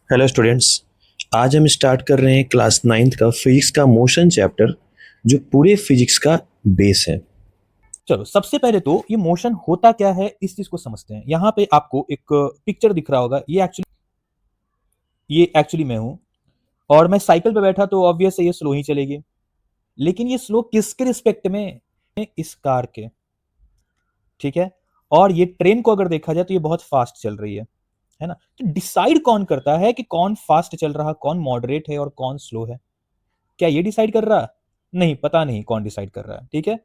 Hello students. आज हम start कर रहे हैं क्लास नाइन्थ का फिजिक्स का मोशन चैप्टर, जो पूरे फिजिक्स का बेस है। चलो सबसे पहले तो ये मोशन होता क्या है इस चीज को समझते हैं। यहाँ पे आपको एक पिक्चर दिख रहा होगा। ये एक्चुअली मैं हूं और मैं साइकिल पे बैठा तो ऑब्वियस है ये स्लो ही चलेगी। लेकिन ये स्लो किसके रिस्पेक्ट में? इस कार के। ठीक है। और ये ट्रेन को अगर देखा जाए तो ये बहुत फास्ट चल रही है ना। तो डिसाइड कौन करता है कि कौन फास्ट चल रहा, कौन मॉडरेट है और कौन स्लो है? क्या ये डिसाइड कर रहा? नहीं, पता नहीं कौन डिसाइड कर रहा है। ठीक है।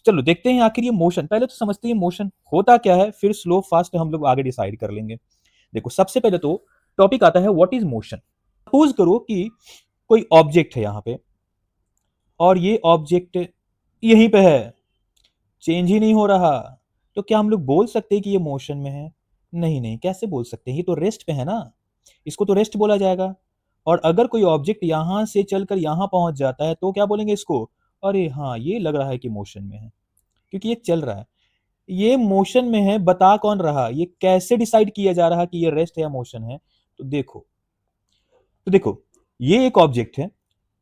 चलो देखते हैं आखिर ये मोशन, पहले तो समझते हैं मोशन होता क्या है, फिर स्लो फास्ट हम लोग आगे डिसाइड कर लेंगे। देखो सबसे पहले तो टॉपिक आता है व्हाट इज मोशन। सपोज करो कि कोई ऑब्जेक्ट है यहां पे और ये ऑब्जेक्ट यहीं पे है, चेंज ही नहीं हो रहा। तो क्या हम लोग बोल सकते हैं कि ये मोशन में है? नहीं नहीं, कैसे बोल सकते हैं, ये तो रेस्ट पे है ना। इसको तो रेस्ट बोला जाएगा। और अगर कोई ऑब्जेक्ट यहां से चलकर यहां पहुंच जाता है तो क्या बोलेंगे इसको? अरे हाँ, ये लग रहा है कि मोशन में है, क्योंकि ये चल रहा है। ये मोशन में है, बता कौन रहा? ये कैसे डिसाइड किया जा रहा कि ये रेस्ट है या मोशन है? तो देखो ये एक ऑब्जेक्ट है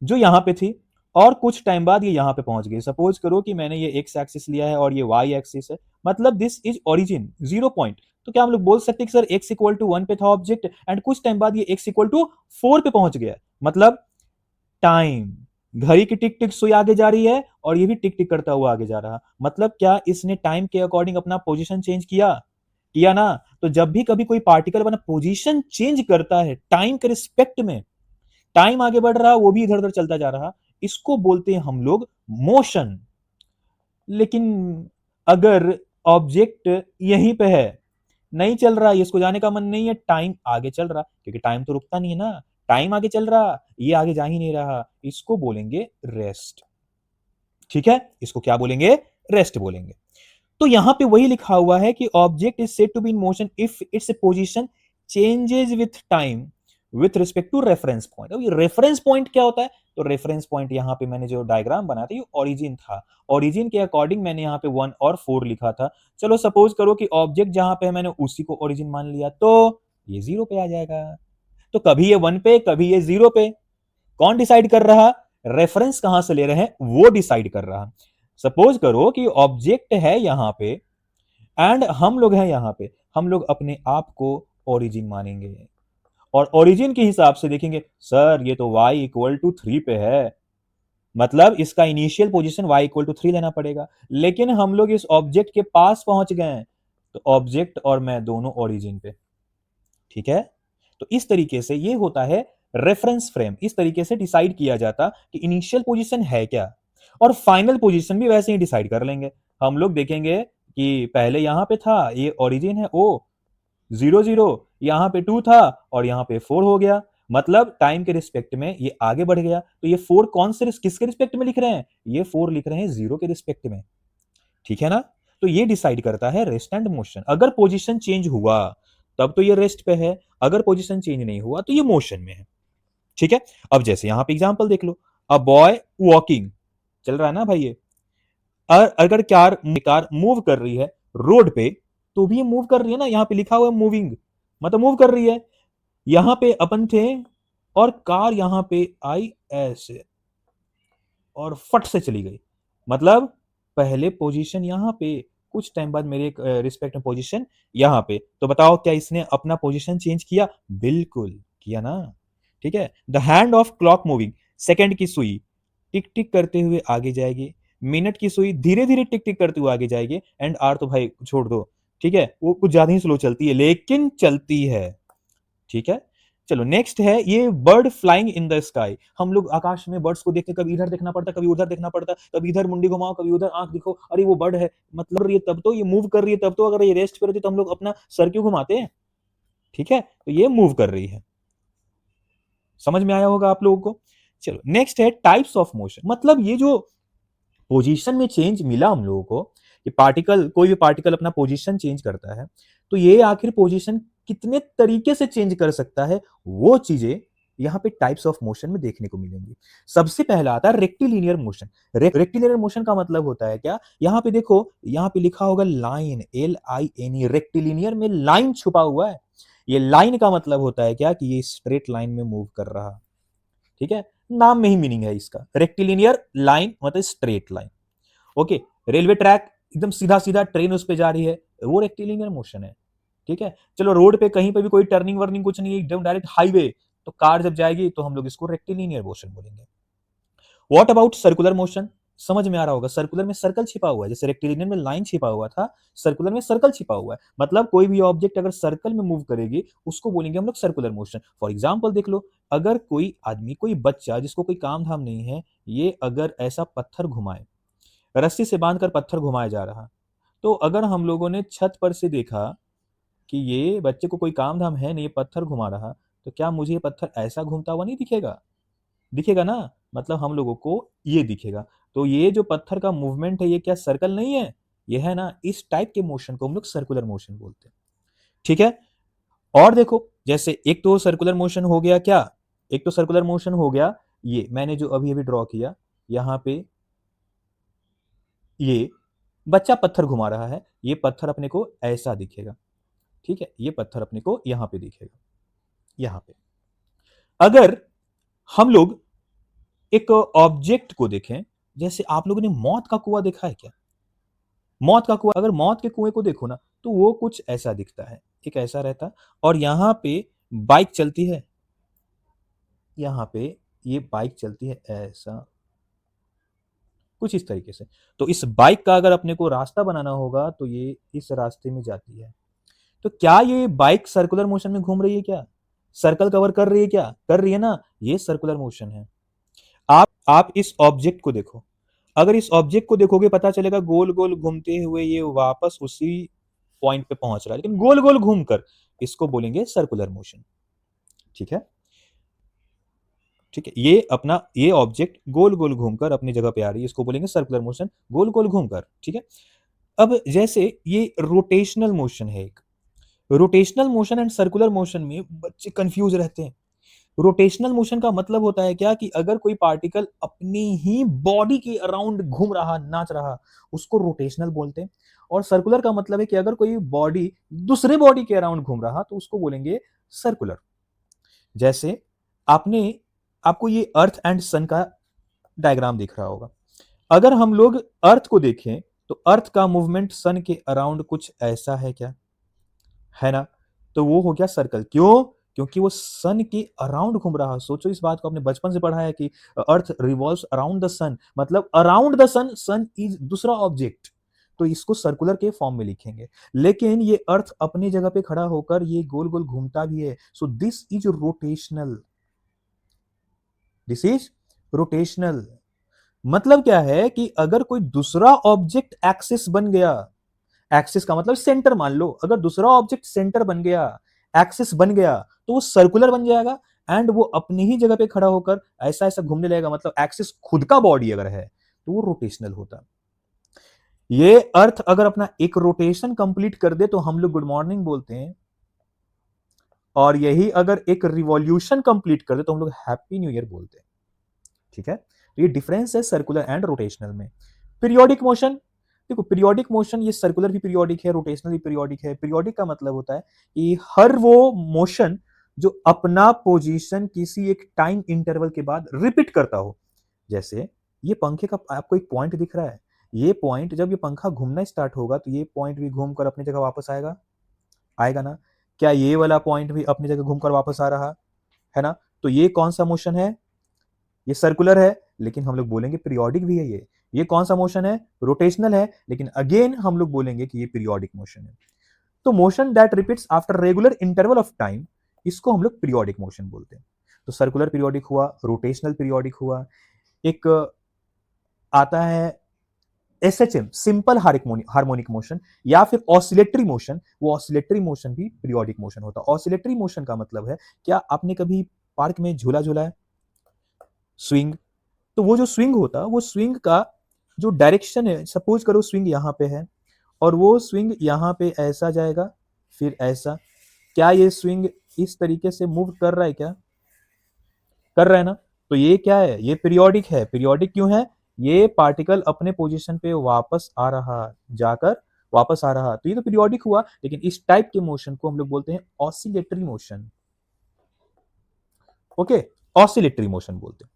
जो यहां पे थी और कुछ टाइम बाद ये यहां पे पहुंच गई। सपोज करो कि मैंने ये एक्स एक्सिस लिया है और ये वाई एक्सिस है, मतलब दिस इज ओरिजिन 0 पॉइंट। तो क्या हम लोग बोल सकते हैं कि सर एक्स इक्वल टू 1 पे था ऑब्जेक्ट एंड कुछ टाइम बाद ये एक्स इक्वल टू 4 पे पहुंच गया? मतलब टाइम, घड़ी की टिक टिक सुई आगे जा रही है और ये भी टिक टिक करता हुआ आगे जा रहा। मतलब क्या इसने टाइम के अकॉर्डिंग अपना पोजीशन चेंज किया? किया ना। तो जब भी कभी कोई पार्टिकल अपना पोजीशन चेंज करता है टाइम के रिस्पेक्ट में, टाइम आगे बढ़ रहा, वो भी इधर उधर चलता जा रहा, इसको बोलते हैं हम लोग मोशन। लेकिन अगर ऑब्जेक्ट यहीं पे है, नहीं चल रहा, इसको जाने का मन नहीं है, टाइम आगे चल रहा, क्योंकि टाइम तो रुकता नहीं है ना। टाइम आगे चल रहा, ये आगे जा ही नहीं रहा, इसको बोलेंगे रेस्ट। ठीक है, इसको क्या बोलेंगे? रेस्ट बोलेंगे। तो यहां पे वही लिखा हुआ है कि object is said to be in motion if its position changes with time with respect to reference point. अब ये रेफरेंस पॉइंट क्या होता है? तो रेफरेंस पॉइंट यहां पे मैंने जो डायग्राम बनाया था ये ओरिजिन था। ओरिजिन के अकॉर्डिंग मैंने यहाँ पे 1 और 4 लिखा था। चलो सपोज करो कि ऑब्जेक्ट जहां पे है मैंने उसी को ओरिजिन मान लिया, तो ये 0 पे आ जाएगा। तो कभी ये 1 पे, कभी ये 0 पे। कौन डिसाइड कर रहा? रेफरेंस कहां से ले रहे हैं वो डिसाइड कर रहा। सपोज करो कि ऑब्जेक्ट है यहां पे एंड हम लोग हैं यहां पे, हम लोग अपने आप को ओरिजिन मानेंगे और ओरिजिन के हिसाब से देखेंगे, सर ये तो y इक्वल टू 3 पे है, मतलब इसका initial position y equal to 3 लेना पड़ेगा। लेकिन हम लोग इस ऑब्जेक्ट के पास पहुंच गए हैं, तो ऑब्जेक्ट और मैं दोनों ओरिजिन पे। ठीक है। तो इस तरीके से ये होता है रेफरेंस फ्रेम। इस तरीके से डिसाइड किया जाता कि इनिशियल पोजीशन है क्या, और फाइनल पोजीशन भी वैसे ही डिसाइड कर लेंगे। हम लोग देखेंगे कि पहले यहां पे था, ये ओरिजिन है ओ 0 0, यहां पे 2 था और यहां पे 4 हो गया, मतलब टाइम के रिस्पेक्ट में ये आगे बढ़ गया। तो ये 4 कौन से किसके रिस्पेक्ट में लिख रहे हैं? ये 4 लिख रहे हैं 0 के रिस्पेक्ट में। ठीक है ना। तो ये डिसाइड करता है रेस्ट एंड मोशन। अगर पोजीशन चेंज हुआ तब तो ये रेस्ट पे है, अगर पोजीशन चेंज नहीं हुआ तो ये मोशन में है। ठीक है। अब जैसे यहां पे एग्जांपल देख लो, अ बॉय वॉकिंग, चल रहा है ना भाई ये। अगर कार कार मूव कर रही है रोड पे, तो भी मूव कर रही है ना, यहां पे लिखा हुआ है मूविंग, मतलब मूव कर रही है। यहां पे अपन थे और कार यहां पे आई ऐसे और फट से चली गई, मतलब पहले पोजीशन यहां पे, कुछ टाइम बाद मेरे रिस्पेक्ट में पोजीशन यहां पे। तो बताओ क्या इसने अपना पोजीशन चेंज किया? बिल्कुल किया ना। ठीक है। The hand of clock moving, second की सुई टिक टिक करते हुए आगे जाएगी, मिनट की सुई धीरे धीरे टिक टिक करते हुए आगे जाएगी, एंड आर तो भाई छोड़ दो। ठीक है, वो कुछ ज्यादा ही स्लो चलती है लेकिन चलती है। ठीक है। चलो नेक्स्ट है ये bird flying in the sky. हम लोग आकाश में बर्ड्स को देखते, कभी इधर देखना पड़ता, कभी उधर देखना पड़ता, कभी इधर मुंडी घुमाओ, कभी उधर आंख दिखो, अरे वो बर्ड है, मतलब ये तब तो ये मूव कर रही है, तब तो अगर ये रेस्ट पर रहती तो हम लोग अपना सर क्यों घुमाते हैं? ठीक है, तो ये मूव कर रही है। समझ में आया होगा आप लोगों को। चलो नेक्स्ट है टाइप्स ऑफ मोशन। मतलब ये जो पोजीशन में चेंज मिला हम लोगों को, कि पार्टिकल, कोई भी पार्टिकल अपना पोजीशन चेंज करता है, तो ये आखिर पोजीशन कितने तरीके से चेंज कर सकता है, वो चीजें यहां पे टाइप्स ऑफ मोशन में देखने को मिलेंगी। सबसे पहला आता है रेक्टिलिनियर मोशन। रेक्टिलिनियर मोशन का मतलब होता है क्या? यहां पे देखो, यहां पे लिखा होगा लाइन, LINE, रेक्टिलिनियर में लाइन छुपा हुआ है। ये लाइन का मतलब होता है क्या कि ये स्ट्रेट लाइन में मूव कर रहा, ठीक है, नाम में ही मीनिंग है इसका। रेक्टिलिनियर लाइन मतलब straight line. Okay, railway track एकदम सीधा सीधा ट्रेन उस पे जा रही है, वो रेक्टिलिनियर मोशन है, ठीक है। चलो रोड पे कहीं पे भी कोई टर्निंग वर्निंग कुछ नहीं है, एकदम डायरेक्ट हाईवे, तो कार जब जाएगी तो हम लोग इसको रेक्टिलिनियर मोशन बोलेंगे। What about circular motion? समझ में आ रहा होगा, सर्कुलर में सर्कल छिपा हुआ है, जैसे रेक्टिलिनियर में लाइन छिपा हुआ था, सर्कुलर में सर्कल छिपा हुआ है। मतलब कोई भी ऑब्जेक्ट अगर सर्कल में मूव करेगी उसको बोलेंगे हम लोग सर्कुलर मोशन। फॉर एग्जांपल देख लो, अगर कोई आदमी, कोई बच्चा जिसको कोई काम धाम नहीं है, ये अगर ऐसा पत्थर घुमाए, रस्सी से बांधकर पत्थर घुमाया जा रहा, तो अगर हम लोगों ने छत पर से देखा कि ये बच्चे को कोई काम धाम है नहीं, ये पत्थर घुमा रहा, तो क्या मुझे ये पत्थर ऐसा घूमता हुआ नहीं दिखेगा? दिखेगा ना, मतलब हम लोगों को ये दिखेगा। तो ये जो पत्थर का मूवमेंट है, ये क्या सर्कल नहीं है? ये है ना, इस टाइप के मोशन को हम लोग सर्कुलर मोशन बोलते हैं, ठीक है। और देखो, जैसे एक तो सर्कुलर मोशन हो गया क्या, एक तो सर्कुलर मोशन हो गया, ये मैंने जो अभी अभी ड्रॉ किया, यहां पे ये बच्चा पत्थर घुमा रहा है, ये पत्थर अपने को ऐसा दिखेगा, ठीक है, ये पत्थर अपने को यहां पे दिखेगा, यहां पे। अगर हम लोग एक ऑब्जेक्ट को देखें, जैसे आप लोगों ने मौत का कुआं देखा है क्या? मौत का कुआं, अगर मौत के कुएं को देखो ना, तो वो कुछ ऐसा दिखता है, एक ऐसा रहता, और यहां पे बाइक चलती है, यहां पे ये बाइक चलती है ऐसा, कुछ इस तरीके से। तो इस बाइक का अगर अपने को रास्ता बनाना होगा तो ये इस रास्ते में जाती है। तो क्या ये बाइक सर्कुलर मोशन में घूम रही है क्या? सर्कल कवर कर रही है क्या? कर रही है ना, ये सर्कुलर मोशन है। आप इस ऑब्जेक्ट को देखो, अगर इस ऑब्जेक्ट को देखोगे पता चलेगा गोल गोल घूमते हुए ये वापस उसी पॉइंट पे पहुंच रहा है, लेकिन गोल गोल घूमकर, इसको बोलेंगे सर्कुलर मोशन, ठीक है। ठीक है, ये अपना ये ऑब्जेक्ट गोल गोल घूमकर अपनी जगह पे आ रही है, इसको बोलेंगे सर्कुलर मोशन, गोल गोल घूमकर, ठीक है। अब जैसे ये रोटेशनल मोशन है एक, rotational motion and circular motion में बच्चे कंफ्यूज रहते हैं। रोटेशनल मोशन का मतलब होता है क्या कि अगर कोई पार्टिकल अपनी ही बॉडी के अराउंड घूम रहा, नाच रहा, उसको रोटेशनल बोलते हैं। और सर्कुलर का मतलब है कि अगर कोई बॉडी दूसरे बॉडी के अराउंड घूम रहा तो उसको बोलेंगे सर्कुलर। जैसे आपने आपको ये अर्थ एंड सन का डायग्राम दिख रहा होगा, अगर हम लोग अर्थ को देखें तो अर्थ का मूवमेंट सन के अराउंड कुछ ऐसा है क्या? है ना, तो वो हो गया सर्कल। क्यों? क्योंकि वो सन के अराउंड घूम रहा। सोचो इस बात को, आपने बचपन से पढ़ा है कि earth revolves around the sun, मतलब around the sun, sun is दूसरा ऑब्जेक्ट, तो इसको सर्कुलर के फॉर्म में लिखेंगे। लेकिन ये अर्थ अपनी जगह पे खड़ा होकर ये गोल गोल घूमता भी है, so this is rotational, this is rotational. मतलब क्या है कि अगर कोई दूसरा ऑब्जेक्ट एक्सिस बन गया, एक्सिस का मतलब सेंटर मान लो, अगर दूसरा ऑब्जेक्ट सेंटर बन गया, एक्सिस बन गया, तो वो सर्कुलर बन जाएगा, एंड वो अपनी ही जगह पे खड़ा होकर ऐसा ऐसा घूमने लगेगा, मतलब एक्सिस खुद का बॉडी अगर है तो वो रोटेशनल होता। ये अर्थ अगर अपना एक रोटेशन कंप्लीट कर दे तो हम लोग गुड मॉर्निंग बोलते हैं, और यही अगर एक रिवॉल्यूशन कंप्लीट कर दे तो हम लोग हैप्पी न्यू ईयर बोलते हैं, ठीक है। तो ये डिफरेंस है सर्कुलर एंड रोटेशनल में। पीरियोडिक मोशन, देखो पीरियोडिक मोशन ये सर्कुलर भी पीरियोडिक है, रोटेशनल भी पीरियोडिक है। पीरियोडिक का मतलब होता है कि हर वो मोशन जो अपना पोजीशन किसी एक टाइम इंटरवल के बाद रिपीट करता हो। जैसे ये पंखे का आपको एक पॉइंट दिख रहा है, ये पॉइंट जब ये पंखा घूमना स्टार्ट होगा तो ये पॉइंट भी घूमकर अपनी जगह वापस आएगा, आएगा ना। क्या ये वाला पॉइंट भी अपनी जगह घूमकर वापस आ रहा है ना? तो ये कौन सा मोशन है? ये सर्कुलर है, लेकिन हम लोग बोलेंगे पीरियोडिक भी है ये कौन सा मोशन है? रोटेशनल है, लेकिन अगेन हम लोग बोलेंगे कि ये पीरियोडिक मोशन है। तो motion that repeats after regular interval of time, इसको हम लोग पीरियोडिक मोशन बोलते हैं। तो सर्कुलर पीरियोडिक हुआ, रोटेशनल पीरियोडिक हुआ, एक आता है एसएचएम, सिंपल हार्मोनिक मोशन, या फिर ऑसिलेटरी मोशन। वो ऑसिलेटरी मोशन भी पीरियोडिक मोशन होता है। ऑसिलेटरी मोशन का मतलब है, क्या आपने कभी पार्क में झूला झूला है, स्विंग, तो वो जो स्विंग होता है, वो स्विंग का जो डायरेक्शन है, सपोज करो स्विंग यहाँ पे है और वो स्विंग यहाँ पे ऐसा जाएगा, फिर ऐसा, क्या ये स्विंग इस तरीके से मूव कर रहा है क्या? कर रहा है ना। तो ये क्या है? ये पीरियोडिक है। पीरियोडिक क्यों है? ये पार्टिकल अपने पोजीशन पे वापस आ रहा, जाकर वापस आ रहा, तो ये तो पीरियोडिक हुआ, लेकिन इस टाइप के मोशन को हम लोग बोलते हैं oscillatory motion. Okay, oscillatory motion बोलते हैं।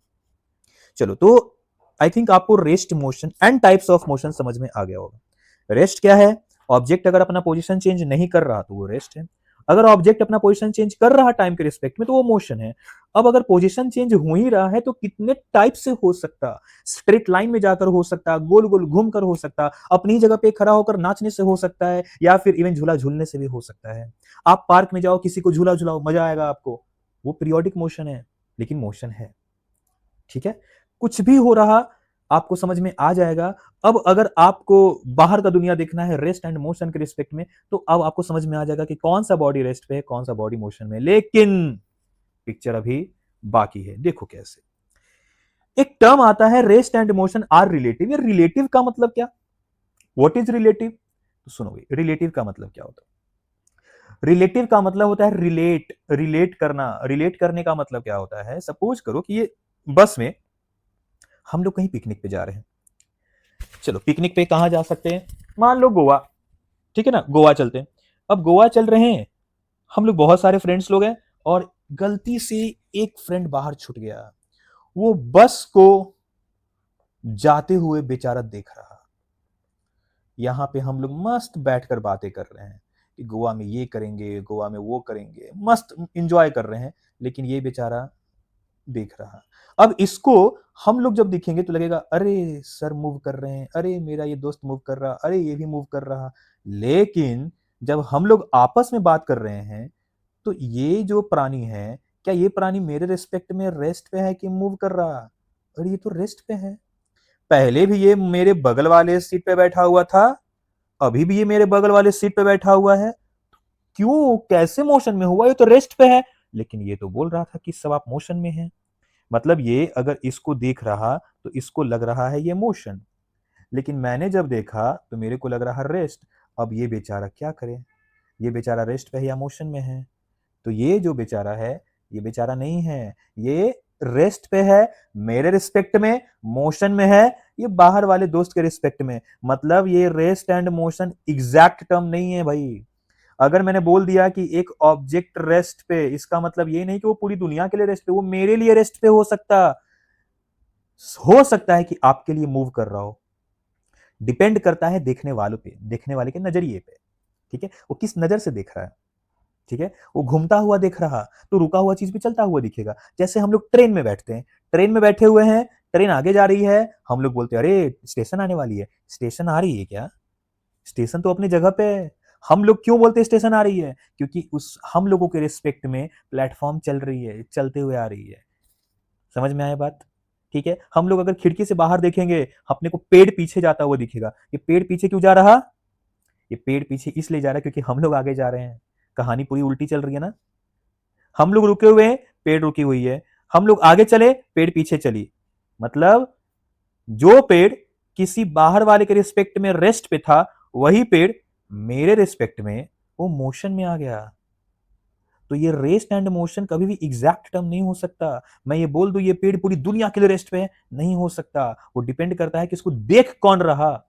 चलो, तो आई थिंक आपको rest motion and types of motion समझ में आ गया होगा। रेस्ट क्या है? ऑब्जेक्ट अगर अपना पोजीशन चेंज नहीं कर रहा तो वो रेस्ट है। अगर ऑब्जेक्ट अपना पोजीशन चेंज कर रहा टाइम के रिस्पेक्ट में तो वो मोशन है। अब अगर पोजीशन चेंज हो ही रहा है तो कितने टाइप से हो सकता? स्ट्रेट लाइन में जाकर हो सकता, गोल गोल घूम कर हो सकता, अपनी जगह पे खड़ा होकर नाचने से हो सकता है, या फिर इवन झूला झूलने से भी हो सकता है। आप पार्क में जाओ, किसी को झूला झूलाओ, मजा आएगा आपको। वो पीरियोडिक मोशन है, लेकिन मोशन है। ठीक है, कुछ भी हो रहा आपको समझ में आ जाएगा। अब अगर आपको बाहर का दुनिया देखना है रेस्ट एंड मोशन के रिस्पेक्ट में, तो अब आपको समझ में आ जाएगा कि कौन सा बॉडी रेस्ट पे है, कौन सा बॉडी मोशन में। लेकिन पिक्चर अभी बाकी है, देखो कैसे। एक टर्म आता है rest and motion are relative. ये रिलेटिव का मतलब क्या? What is relative? तो सुनो भाई, रिलेटिव का मतलब क्या होता है? रिलेटिव का मतलब होता है रिलेट, रिलेट करना। रिलेट करने का मतलब क्या होता है? सपोज करो कि ये बस में हम लोग कहीं पिकनिक पे जा रहे हैं। चलो, पिकनिक पे कहां जा सकते हैं? मान लो गोवा। ठीक है ना, गोवा चलते हैं। अब गोवा चल रहे हैं, हम लोग बहुत सारे फ्रेंड्स लोग हैं, और गलती से एक फ्रेंड बाहर छूट गया। वो बस को जाते हुए बेचारा देख रहा। यहां पे हम लोग मस्त बैठकर बातें कर रहे हैं कि गोवा में ये करेंगे, गोवा में वो करेंगे, मस्त इंजॉय कर रहे हैं, लेकिन ये बेचारा देख रहा। अब इसको हम लोग जब देखेंगे तो लगेगा अरे सर मूव कर रहे हैं, अरे मेरा ये दोस्त मूव कर रहा, अरे ये भी मूव कर रहा। लेकिन जब हम लोग आपस में बात कर रहे हैं तो ये जो प्राणी है, क्या ये प्राणी मेरे रिस्पेक्ट में रेस्ट पे है कि मूव कर रहा? अरे ये तो रेस्ट पे है। पहले भी ये मेरे बगल वाले सीट पे बैठा हुआ था, अभी भी ये मेरे बगल वाले सीट पे बैठा हुआ है। क्यों, कैसे मोशन में हुआ? ये तो रेस्ट पे है। लेकिन ये तो बोल रहा था कि सब आप मोशन में हैं। मतलब ये अगर इसको देख रहा तो इसको लग रहा है ये मोशन, लेकिन मैंने जब देखा तो मेरे को लग रहा रेस्ट। अब ये बेचारा क्या करे? ये बेचारा रेस्ट पे है या मोशन में है? तो ये जो बेचारा है, ये बेचारा नहीं है, ये रेस्ट पे है मेरे रिस्पेक्ट में, मोशन में है ये बाहर वाले दोस्त के रिस्पेक्ट में। मतलब ये rest and motion exact term नहीं है भाई। अगर मैंने बोल दिया कि एक ऑब्जेक्ट रेस्ट पे, इसका मतलब ये नहीं कि वो पूरी दुनिया के लिए रेस्ट पे, वो मेरे लिए रेस्ट पे हो सकता है कि आपके लिए मूव कर रहा हो। डिपेंड करता है देखने वालों पे, देखने वाले के नजरिए पे। ठीक है, वो किस नजर से देख रहा है। ठीक है, वो घूमता हुआ देख रहा तो रुका हुआ चीज भी चलता हुआ दिखेगा। जैसे हम लोग ट्रेन में बैठते हैं, ट्रेन में बैठे हुए हैं, ट्रेन आगे जा रही है, हम लोग बोलते हैं अरे स्टेशन आने वाली है। स्टेशन आ रही है क्या? स्टेशन तो अपनी जगह पे है। हम लोग क्यों बोलते हैं स्टेशन आ रही है? क्योंकि उस हम लोगों के रिस्पेक्ट में प्लेटफॉर्म चल रही है, चलते हुए आ रही है। समझ में आया बात? ठीक है, हम लोग अगर खिड़की से बाहर देखेंगे, अपने को पेड़ पीछे जाता हुआ दिखेगा। ये पेड़ पीछे क्यों जा रहा? ये पेड़ पीछे इसलिए जा रहा है क्योंकि हम लोग आगे जा रहे हैं। कहानी पूरी उल्टी चल रही है ना। हम लोग रुके हुए हैं, पेड़ रुकी हुई है। हम लोग आगे चले, पेड़ पीछे चली। मतलब जो पेड़ किसी बाहर वाले के रिस्पेक्ट में रेस्ट पे था, वही पेड़ मेरे रिस्पेक्ट में वो मोशन में आ गया। तो ये रेस्ट एंड मोशन कभी भी एग्जैक्ट टर्म नहीं हो सकता। मैं ये बोल दूं ये पेड़ पूरी दुनिया के लिए रेस्ट पे है, नहीं हो सकता। वो डिपेंड करता है कि इसको देख कौन रहा।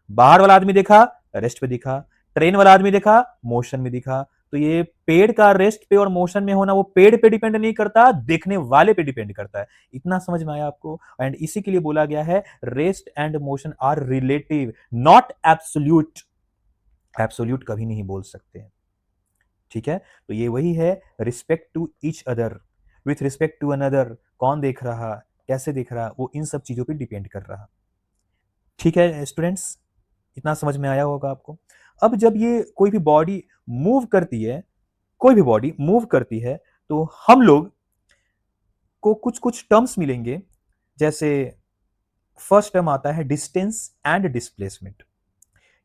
बाहर वाला आदमी देखा, रेस्ट पे दिखा। ट्रेन वाला आदमी देखा, मोशन में दिखा। तो ये पेड़ का रेस्ट पे और मोशन में होना वो पेड़ पे डिपेंड नहीं करता, देखने वाले पे डिपेंड करता है। इतना समझ में आया आपको? एंड इसी के लिए बोला गया है rest and motion are relative, not absolute. Absolute कभी नहीं बोल सकते। ठीक है, तो ये वही है, respect to each other, with respect to another. कौन देख रहा, कैसे देख रहा, वो इन सब चीजों पे डिपेंड कर रहा। ठीक है स्टूडेंट्स, इतना समझ में आया होगा आपको। अब जब ये कोई भी बॉडी मूव करती है, कोई भी बॉडी मूव करती है, तो हम लोग को कुछ कुछ टर्म्स मिलेंगे। जैसे फर्स्ट टर्म आता है डिस्टेंस एंड डिस्प्लेसमेंट।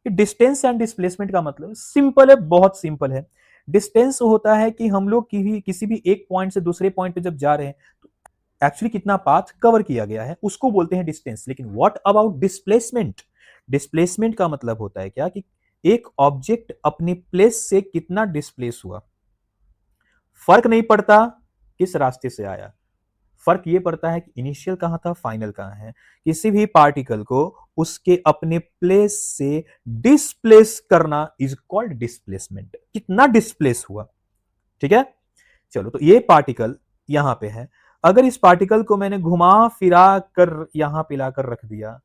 ये डिस्टेंस एंड डिस्प्लेसमेंट का मतलब सिंपल है, बहुत सिंपल है। डिस्टेंस होता है कि हम लोग किसी भी एक पॉइंट से दूसरे पॉइंट पे जब जा रहे हैं तो एक्चुअली कितना पाथ कवर किया गया है उसको बोलते हैं डिस्टेंस। लेकिन व्हाट अबाउट डिस्प्लेसमेंट? डिस्प्लेसमेंट का मतलब होता है क्या कि एक ऑब्जेक्ट अपने प्लेस से कितना डिस्प्लेस हुआ। फर्क नहीं पड़ता किस रास्ते से आया, फर्क ये पड़ता है कि इनिशियल कहाँ था, फाइनल कहाँ है। किसी भी पार्टिकल को उसके अपने प्लेस से डिस्प्लेस करना इज कॉल्ड डिस्प्लेसमेंट। कितना डिस्प्लेस हुआ, ठीक है। चलो, तो ये पार्टिकल यहां पे है, अगर इस पार्टिकल को मैंने घुमा फिरा कर यहां पे लाकर रख दिया,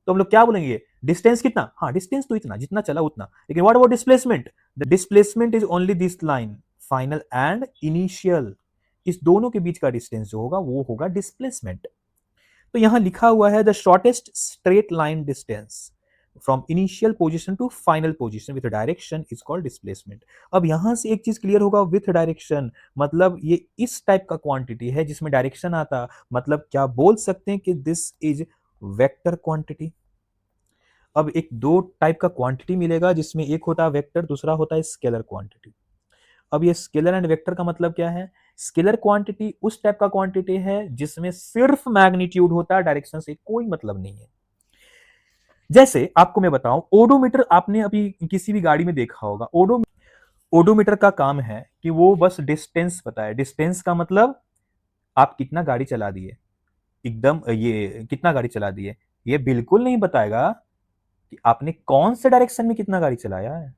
तो हम लोग क्या बोलेंगे, डिस्टेंस कितना, हाँ डिस्टेंस तो इतना, जितना चला उतना। लेकिन what about displacement, the displacement is only this line, final and initial, इस दोनों के बीच का डिस्टेंस जो होगा वो होगा डिस्प्लेसमेंट। तो यहां लिखा हुआ है the shortest straight line distance from initial position to final position with direction is called displacement. अब यहां से एक चीज क्लियर होगा, विथ डायरेक्शन मतलब ये इस टाइप का क्वांटिटी है जिसमें डायरेक्शन आता, मतलब क्या बोल सकते हैं कि दिस इज वेक्टर क्वांटिटी। अब एक दो टाइप का क्वांटिटी मिलेगा जिसमें एक होता है वेक्टर, दूसरा होता है स्केलर क्वांटिटी। अब ये स्केलर एंड वेक्टर का मतलब क्या है, स्केलर क्वांटिटी उस टाइप का क्वांटिटी है जिसमें सिर्फ मैग्नीट्यूड होता है, डायरेक्शन से कोई मतलब नहीं है। जैसे आपको मैं बताऊं, ओडोमीटर आपने अभी किसी भी गाड़ी में देखा होगा, ओडोमीटर का काम है कि वो बस डिस्टेंस बताए। डिस्टेंस का मतलब आप कितना गाड़ी चला दिए, एकदम ये कितना गाड़ी चला दिए, ये बिल्कुल नहीं बताएगा कि आपने कौन से डायरेक्शन में कितना गाड़ी चलाया है।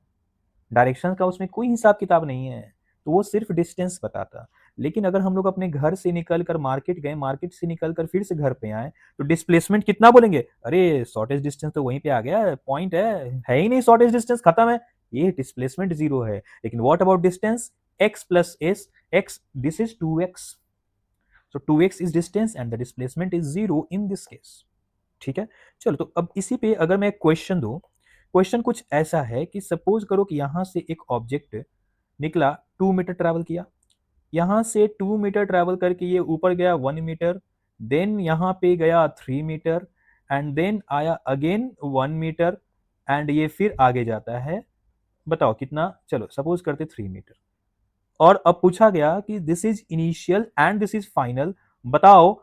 डायरेक्शन का उसमें कोई हिसाब किताब नहीं है, तो वो सिर्फ डिस्टेंस बताता। लेकिन अगर हम लोग अपने घर से निकल कर मार्केट गए, मार्केट से निकल कर फिर से घर पे आए, तो डिस्प्लेसमेंट कितना बोलेंगे, अरे शॉर्टेज डिस्टेंस तो वहीं पे आ गया, पॉइंट है ही नहीं, शॉर्टेज डिस्टेंस खत्म है, ये डिस्प्लेसमेंट जीरो है। लेकिन what about distance, x plus S, x this is 2x, so 2x is distance and the displacement is zero in this case, ठीक है। चलो, तो अब इसी पे अगर मैं क्वेश्चन दूं, क्वेश्चन कुछ ऐसा है कि सपोज करो कि यहां से एक ऑब्जेक्ट निकला, 2 मीटर ट्रैवल किया, यहां से 2 मीटर ट्रैवल करके ये ऊपर गया 1 मीटर, देन यहां पे गया 3 मीटर, एंड देन आया अगेन 1 मीटर, एंड ये फिर आगे जाता है, बताओ कितना, चलो सपोज करते 3 मीटर। और अब पूछा गया कि this is initial and this is final, बताओ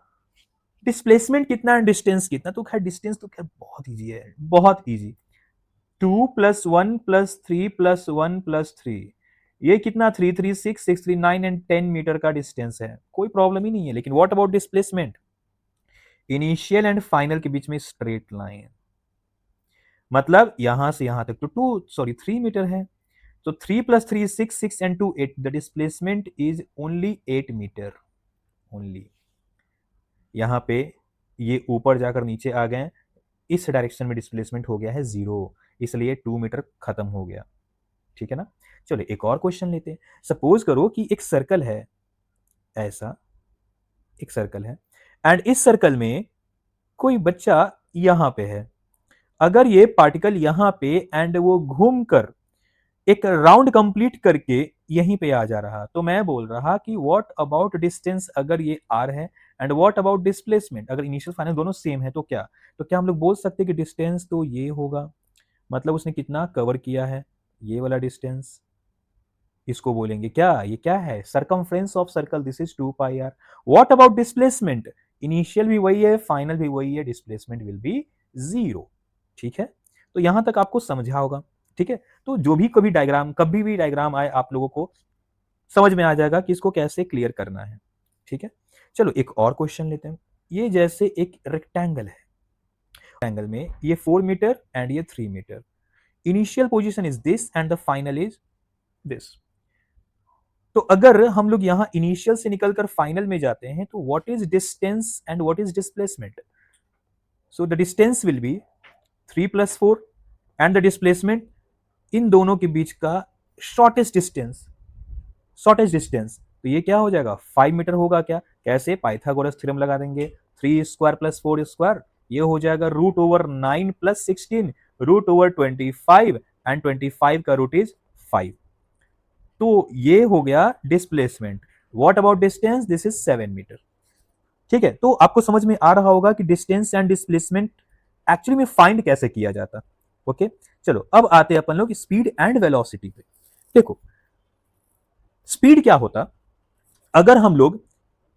डिस्प्लेसमेंट कितना एंड डिस्टेंस कितना। तो खैर डिस्टेंस तो खैर बहुत इजी है, बहुत इजी, 2 + 1 + 3 + 1 + 3, ये कितना, 3 3 6 6 3 9 एंड 10 मीटर का डिस्टेंस है, कोई प्रॉब्लम ही नहीं है। लेकिन what about displacement, initial and final के बीच में स्ट्रेट लाइन, मतलब यहां से यहां तक तो 3 मीटर है, तो 3 + 3 6, 6 and 2 8, the displacement is only 8 metre only. यहां पे ये ऊपर जाकर नीचे आ गए, इस डायरेक्शन में डिस्प्लेसमेंट हो गया है 0, इसलिए 2 मीटर खत्म हो गया, ठीक है ना। चलो एक और क्वेश्चन लेते हैं। सपोज करो कि एक सर्कल है, ऐसा एक सर्कल है, एंड इस सर्कल में कोई बच्चा यहां पे है, अगर ये पार्टिकल यहां पे एंड वो घूम कर एक राउंड कंप्लीट करके यहीं पे आ जा रहा, तो मैं बोल रहा कि व्हाट अबाउट डिस्टेंस, अगर ये आर है, एंड व्हाट अबाउट डिस्प्लेसमेंट, अगर इनिशियल फाइनल दोनों सेम है, तो क्या हम लोग बोल सकते हैं कि डिस्टेंस तो ये होगा, मतलब उसने कितना कवर किया है, ये वाला डिस्टेंस, इसको बोलेंगे क्या, ये क्या है, circumference of circle, this is 2πr। What about displacement, initial भी वही है, फाइनल भी वही है, डिस्प्लेसमेंट विल बी 0, ठीक है। तो यहां तक आपको समझा होगा, ठीक है। तो जो भी कभी भी डायग्राम आए, आप लोगों को समझ में आ जाएगा कि इसको कैसे क्लियर करना है, ठीक है। चलो एक और क्वेश्चन लेते हैं। ये जैसे एक रेक्टेंगल है, रेक्टेंगल में ये 4 मीटर एंड ये 3 metre, initial position is this and the final is this. तो अगर हम लोग यहां इनिशियल से निकलकर फाइनल में जाते हैं, तो what is distance and what is displacement, so the distance will be 3 + 4 and the displacement, इन दोनों के बीच का शॉर्टेस्ट डिस्टेंस, तो ये क्या हो जाएगा, 5 मीटर होगा क्या, कैसे, पाइथागोरस थ्योरम लगा देंगे, 3² + 4², ये हो जाएगा √9 + 16, √25, एंड 25 का रूट इज 5। तो ये हो गया displacement. What about distance, this is 7 metre, ठीक है। तो आपको समझ में आ रहा होगा कि डिस्टेंस एंड डिस्प्लेसमेंट एक्चुअली में फाइंड कैसे किया जाता, ओके। चलो अब आते हैं अपन लोग स्पीड एंड वेलोसिटी पे। देखो स्पीड क्या होता, अगर हम लोग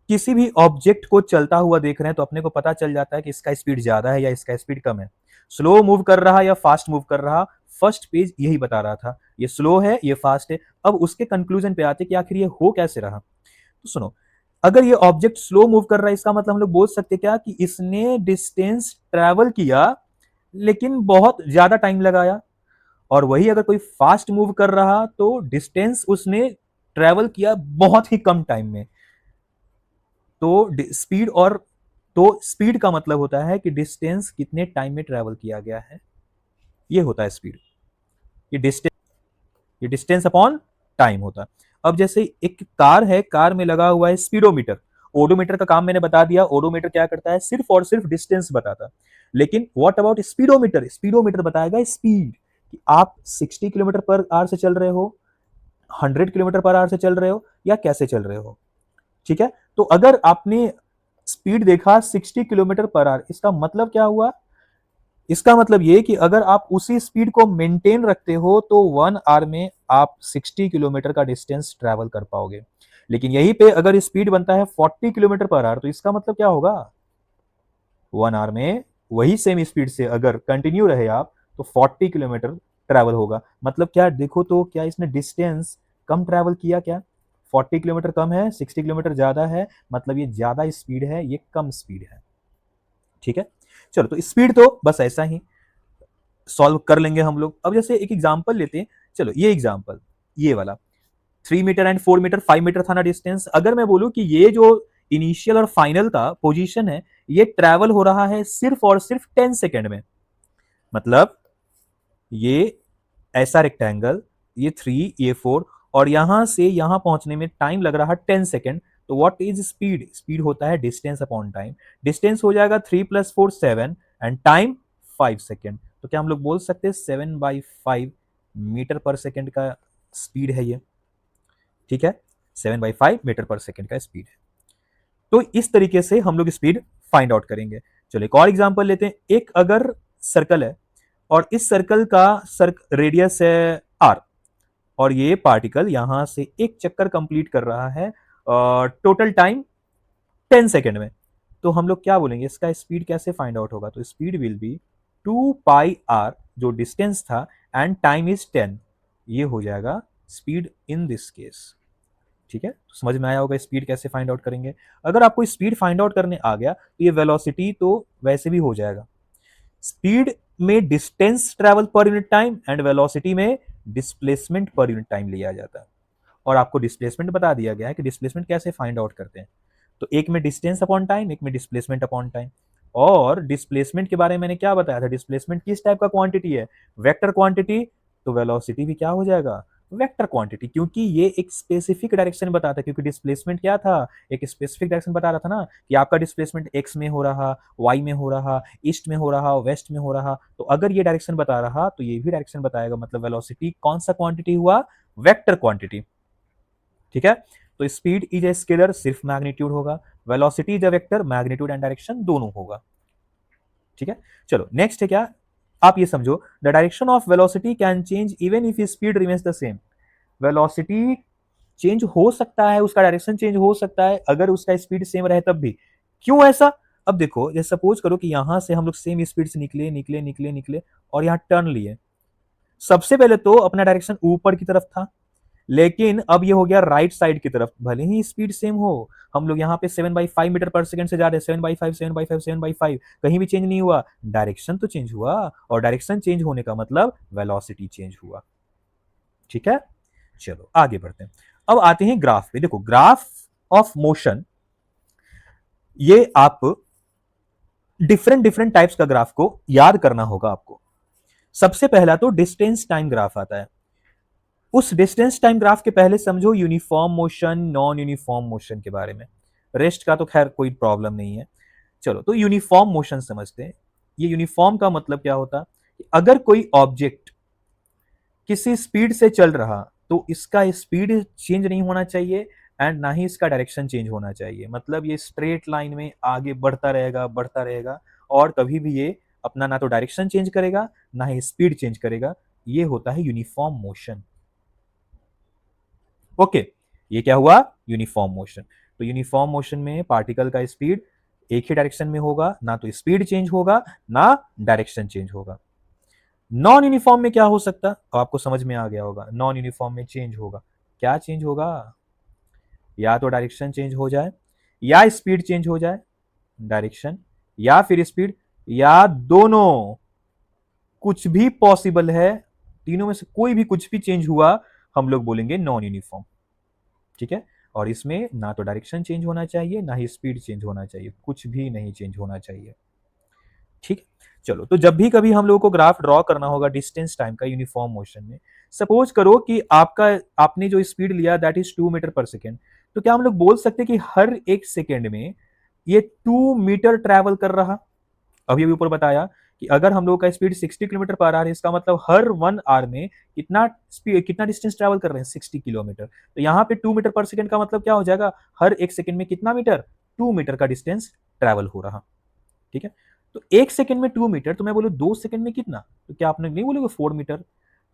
किसी भी ऑब्जेक्ट को चलता हुआ देख रहे हैं, तो अपने को पता चल जाता है कि इसका स्पीड ज्यादा है या इसका स्पीड कम है, स्लो मूव कर रहा या फास्ट मूव कर रहा, फर्स्ट पेज यही बता रहा था, ये स्लो है ये फास्ट है। अब उसके कंक्लूजन पे आते कि आखिर ये हो कैसे रहा। तो सुनो, अगर ये ऑब्जेक्ट स्लो मूव कर रहा है, इसका मतलब हम लोग बोल सकते हैं क्या कि इसने डिस्टेंस ट्रेवल किया लेकिन बहुत ज्यादा टाइम लगाया। और वही अगर कोई फास्ट मूव कर रहा तो डिस्टेंस उसने ट्रेवल किया बहुत ही कम टाइम में। तो स्पीड और तो स्पीड का मतलब होता है कि डिस्टेंस कितने टाइम में ट्रेवल किया गया है, ये होता है स्पीड। ये डिस्टेंस ये डिस्टेंस अपॉन टाइम होता है। अब जैसे एक कार है, कार में लगा हुआ है स्पीडोमीटर। ओडोमीटर का काम मैंने बता दिया, ओडोमीटर क्या करता है, सिर्फ और सिर्फ डिस्टेंस बताता है। लेकिन व्हाट अबाउट स्पीडोमीटर, स्पीडोमीटर बताएगा स्पीड, कि आप 60 किलोमीटर पर आवर से चल रहे हो, 100 किलोमीटर पर आवर से चल रहे हो, या कैसे चल रहे हो। ठीक है, तो अगर आपने स्पीड देखा 60 किलोमीटर पर आवर, इसका मतलब क्या हुआ, इसका मतलब ये कि अगर आप उसी स्पीड को मेंटेन रखते हो तो 1 आवर में आप 60 किलोमीटर का डिस्टेंस ट्रैवल कर पाओगे। लेकिन यहीं पे अगर स्पीड बनता है 40 किलोमीटर पर आवर, तो इसका मतलब क्या होगा, 1 आवर में वही सेम स्पीड से अगर कंटिन्यू रहे आप तो 40 किलोमीटर ट्रैवल होगा। मतलब क्या, देखो तो क्या इसने डिस्टेंस कम ट्रैवल किया क्या, 40 किलोमीटर कम है, 60 किलोमीटर ज्यादा है, मतलब ये ज्यादा स्पीड है, ये कम स्पीड है। ठीक है, चलो तो स्पीड तो बस ऐसा ही सॉल्व कर लेंगे हम लोग। अब जैसे एक एग्जांपल लेते हैं, चलो ये एग्जांपल, ये वाला 3 मीटर एंड 4 मीटर, 5 मीटर था ना डिस्टेंस। अगर मैं बोलूं कि ये जो इनिशियल और फाइनल का पोजीशन है, ये ट्रैवल हो रहा है सिर्फ और सिर्फ 10 सेकेंड में, मतलब ये ऐसा रेक्टेंगल, ये 3, ये 4, और यहां से यहां पहुंचने में टाइम लग रहा है 10 सेकेंड। तो व्हाट इज स्पीड, स्पीड होता है डिस्टेंस अपॉन टाइम। डिस्टेंस हो जाएगा 3 + 4 7 एंड टाइम 5 सेकेंड। तो क्या हम लोग बोल सकते हैं 7/5 मीटर पर सेकेंड का स्पीड है ये। ठीक है, 7/5 मीटर पर सेकेंड का स्पीड है। तो इस तरीके से हम लोग स्पीड फाइंड आउट करेंगे। चलो एक और एग्जांपल लेते हैं। एक अगर सर्कल है और इस सर्कल का रेडियस है आर, और ये पार्टिकल यहां से एक चक्कर कंप्लीट कर रहा है टोटल टाइम 10 सेकेंड में, तो हम लोग क्या बोलेंगे, इसका स्पीड कैसे फाइंड आउट होगा, तो स्पीड विल बी 2πr, जो डिस्टेंस था, एंड टाइम इज 10, ये हो जाएगा स्पीड इन दिस केस। ठीक है, तो समझ में आया होगा स्पीड कैसे फाइंड आउट करेंगे। अगर आपको स्पीड फाइंड आउट करने आ गया तो ये वेलोसिटी तो वैसे भी हो जाएगा। स्पीड में distance travel per unit time and velocity में डिस्प्लेसमेंट पर यूनिट टाइम लिया जाता है। और आपको डिस्प्लेसमेंट बता दिया गया है कि डिस्प्लेसमेंट कैसे फाइंड आउट करते हैं। तो एक में डिस्टेंस अपॉन टाइम, एक में डिस्प्लेसमेंट अपॉन टाइम। और डिस्प्लेसमेंट के बारे में मैंने क्या बताया था, डिस्प्लेसमेंट किस टाइप का क्वांटिटी है, वेक्टर क्वांटिटी। तो वेलोसिटी भी क्या हो जाएगा, वेक्टर क्वांटिटी, क्योंकि ये एक स्पेसिफिक डायरेक्शन बताता है। क्योंकि डिस्प्लेसमेंट क्या था, एक स्पेसिफिक डायरेक्शन बता रहा था ना, कि आपका डिस्प्लेसमेंट एक्स में हो रहा, वाई में हो रहा, ईस्ट में हो रहा, वेस्ट में हो रहा। तो अगर ये डायरेक्शन बता रहा तो ये भी डायरेक्शन बताएगा, मतलब वेलोसिटी कौन सा क्वांटिटी हुआ, वेक्टर क्वांटिटी। ठीक है, तो स्पीड इज ए स्केलर, सिर्फ मैग्नीट्यूड होगा, velocity is a vector, magnitude and direction दोनों होगा। ठीक है, चलो नेक्स्ट है क्या, आप ये समझो, the direction of velocity can change even if speed remains the same. Velocity change हो सकता है, उसका डायरेक्शन चेंज हो सकता है अगर उसका स्पीड सेम रहे तब भी। क्यों ऐसा, अब देखो, जैसे सपोज करो कि यहां से हम लोग सेम स्पीड से निकले निकले निकले निकले और यहां टर्न लिए। सबसे पहले तो अपना डायरेक्शन ऊपर की तरफ था, लेकिन अब ये हो गया राइट साइड की तरफ। भले ही स्पीड सेम हो, हम लोग यहाँ पे 7/5 मीटर पर सेकेंड से जा रहे हैं, 7/5 7/5 7/5, कहीं भी चेंज नहीं हुआ, डायरेक्शन तो चेंज हुआ। और डायरेक्शन चेंज होने का मतलब वेलोसिटी चेंज हुआ। ठीक है, चलो आगे बढ़ते हैं। अब आते हैं ग्राफ पे। देखो ग्राफ ऑफ मोशन, ये आप डिफरेंट डिफरेंट टाइप्स का ग्राफ को याद करना होगा आपको। सबसे पहला तो डिस्टेंस टाइम ग्राफ आता है। उस डिस्टेंस टाइम ग्राफ के पहले समझो uniform motion, non uniform motion के बारे में। रेस्ट का तो खैर कोई प्रॉब्लम नहीं है। चलो तो यूनिफॉर्म मोशन समझते हैं। ये यूनिफॉर्म का मतलब क्या होता है, अगर कोई ऑब्जेक्ट किसी स्पीड से चल रहा तो इसका स्पीड चेंज नहीं होना चाहिए एंड ना ही इसका डायरेक्शन चेंज होना चाहिए। मतलब ये स्ट्रेट लाइन में आगे बढ़ता रहेगा बढ़ता रहेगा, और कभी भी ये अपना ना तो डायरेक्शन चेंज करेगा ना ही स्पीड चेंज करेगा। ये होता है यूनिफॉर्म मोशन। ओके, ये क्या हुआ, यूनिफॉर्म मोशन। तो यूनिफॉर्म मोशन में पार्टिकल का स्पीड एक ही डायरेक्शन में होगा, ना तो स्पीड चेंज होगा ना डायरेक्शन चेंज होगा। नॉन यूनिफॉर्म में क्या हो सकता, आपको समझ में आ गया होगा, नॉन यूनिफॉर्म में चेंज होगा। क्या चेंज होगा, या तो डायरेक्शन चेंज हो जाए या स्पीड चेंज हो जाए, डायरेक्शन, या फिर स्पीड, या दोनों, कुछ भी पॉसिबल है, तीनों में से कोई भी कुछ भी चेंज हुआ, हम लोग बोलेंगे नॉन यूनिफॉर्म। ठीक है, और इसमें ना तो डायरेक्शन चेंज होना चाहिए, ना ही स्पीड चेंज होना चाहिए, कुछ भी नहीं चेंज होना चाहिए। ठीक, चलो, तो जब भी कभी हम लोगों को ग्राफ ड्रॉ करना होगा डिस्टेंस टाइम का यूनिफॉर्म मोशन में, सपोज करो कि आपने जो स्पीड लिया दैट इज 2 मीटर पर सेकेंड, तो क्या हम लोग बोल सकते हैं कि हर एक सेकेंड में ये 2 मीटर ट्रैवल कर रहा? अभी अभी ऊपर बताया कि अगर हम लोग का स्पीड 60 किलोमीटर पर आवर है, इसका मतलब हर 1 आवर में कितना स्पीड, कितना डिस्टेंस ट्रैवल कर रहे हैं, 60 किलोमीटर। तो यहाँ पे 2 मीटर पर सेकेंड का मतलब क्या हो जाएगा, हर एक सेकेंड में कितना मीटर, 2 मीटर का डिस्टेंस ट्रैवल हो रहा। ठीक है, तो 1 सेकेंड में 2 मीटर, तो मैं बोलूँ 2 सेकेंड में कितना, तो क्या आपने नहीं बोलोगे 4 मीटर?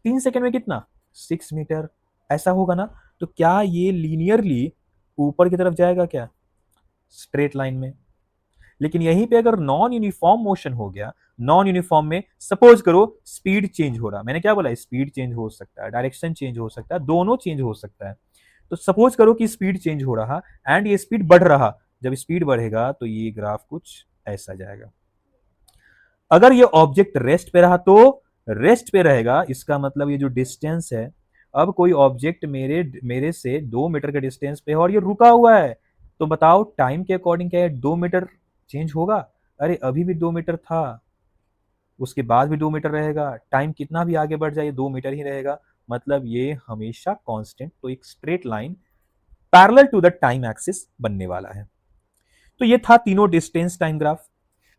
3 सेकेंड में कितना, 6 मीटर, ऐसा होगा ना? तो क्या ये लीनियरली ऊपर की तरफ जाएगा क्या, स्ट्रेट लाइन में? लेकिन यहीं पे अगर नॉन यूनिफॉर्म मोशन हो गया, नॉन यूनिफॉर्म में सपोज करो स्पीड चेंज हो रहा, मैंने क्या बोला, स्पीड चेंज हो सकता है, डायरेक्शन चेंज हो सकता है, दोनों चेंज हो सकता है। तो सपोज करो कि स्पीड चेंज हो रहा एंड ये स्पीड बढ़ रहा, जब स्पीड बढ़ेगा तो ये ग्राफ कुछ ऐसा जाएगा। अगर ये ऑब्जेक्ट रेस्ट पे रहा तो रेस्ट पे रहेगा, इसका मतलब ये जो डिस्टेंस है, अब कोई ऑब्जेक्ट मेरे मेरे से 2 मीटर के डिस्टेंस पे है और ये रुका हुआ है, तो बताओ टाइम के अकॉर्डिंग क्या है, 2 मीटर चेंज होगा? अरे अभी भी 2 मीटर था, उसके बाद भी 2 मीटर रहेगा, टाइम कितना भी आगे बढ़ जाए 2 मीटर ही रहेगा, मतलब ये हमेशा कांस्टेंट, तो एक straight line parallel to the time axis बनने वाला है। तो ये था तीनों डिस्टेंस टाइम ग्राफ,